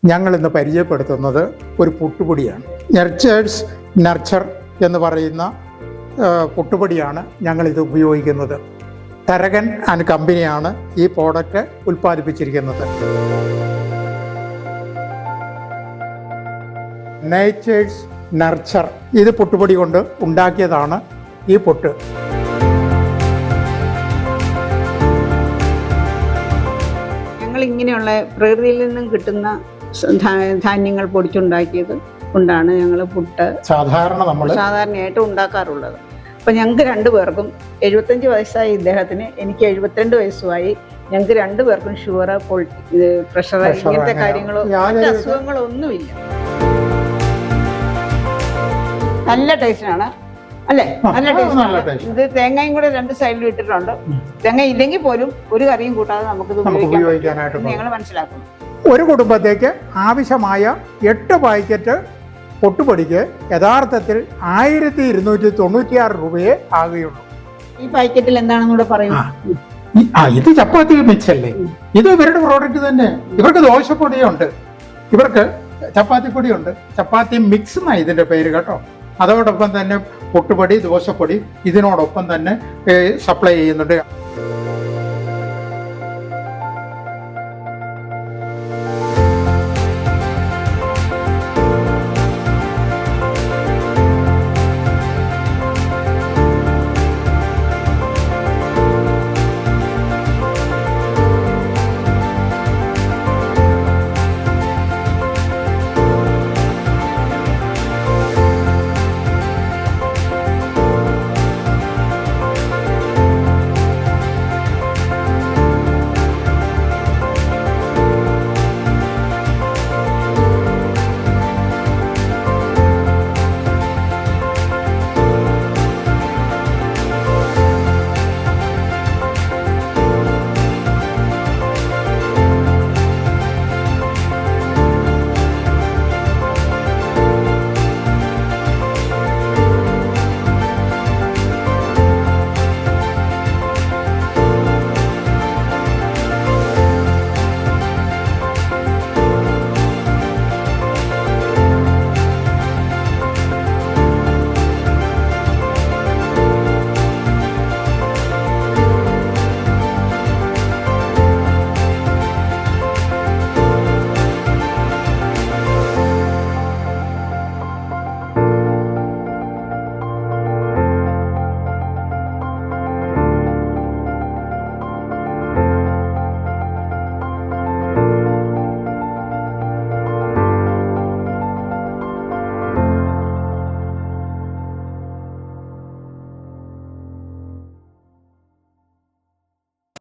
ഞങ്ങൾ ഇന്ന് പരിചയപ്പെടുത്തുന്നത് ഒരു പുട്ടുപൊടിയാണ്. നെർച്ചേഴ്സ് നർച്ചർ എന്ന് പറയുന്ന പുട്ടുപൊടിയാണ് ഞങ്ങളിത് ഉപയോഗിക്കുന്നത്. തരകൻ ആൻഡ് കമ്പനിയാണ് ഈ പ്രോഡക്റ്റ് ഉൽപ്പാദിപ്പിച്ചിരിക്കുന്നത്. നേച്ചേഴ്സ് നർച്ചർ ഇത് പുട്ടുപൊടി കൊണ്ട് ഉണ്ടാക്കിയതാണ് ഈ പുട്ട്. ഞങ്ങൾ ഇങ്ങനെയുള്ള പ്രകൃതിയിൽ നിന്നും കിട്ടുന്ന ധാന്യങ്ങൾ പൊടിച്ചുണ്ടാക്കിയത് കൊണ്ടാണ് ഞങ്ങൾ പുട്ട് സാധാരണയായിട്ട് ഉണ്ടാക്കാറുള്ളത്. അപ്പം ഞങ്ങൾക്ക് രണ്ടുപേർക്കും 75 വയസ്സായി ഇദ്ദേഹത്തിന്, എനിക്ക് 72 വയസ്സുമായി. ഞങ്ങൾക്ക് രണ്ടുപേർക്കും ഷുഗർ, പ്രഷർ, ഇങ്ങനത്തെ കാര്യങ്ങളോ അസുഖങ്ങളോ ഒന്നുമില്ല. നല്ല ടേസ്റ്റാണ് അല്ലേ? നല്ല ടേസ്റ്റ്. ഇത് തേങ്ങയും കൂടെ 2 സൈഡിൽ ഇട്ടിട്ടുണ്ട്. തേങ്ങ ഇല്ലെങ്കിൽ പോലും ഒരു കറിയും കൂട്ടാതെ നമുക്കിത് ഉപയോഗിക്കാനായിട്ട് ഞങ്ങൾ മനസ്സിലാക്കുന്നു. ഒരു കുടുംബത്തേക്ക് ആവശ്യമായ 8 പാക്കറ്റ് പൊട്ടുപൊടിക്ക് യഥാർത്ഥത്തിൽ 1296 രൂപയെ ആകുകയുള്ളൂ. ഈ പാക്കറ്റിൽ എന്താണെന്നൂടെ പറയൂ. ഇത് ചപ്പാത്തി മിക്സ് അല്ലേ? ഇത് ഇവരുടെ പ്രോഡക്റ്റ് തന്നെ. ഇവർക്ക് ദോശപ്പൊടിയുണ്ട്, ഇവർക്ക് ചപ്പാത്തിപ്പൊടിയുണ്ട്. ചപ്പാത്തി മിക്സ് എന്നാണ് ഇതിന്റെ പേര് കേട്ടോ. അതോടൊപ്പം തന്നെ പൊട്ടുപൊടി, ദോശപ്പൊടി ഇതിനോടൊപ്പം തന്നെ സപ്ലൈ ചെയ്യുന്നുണ്ട്.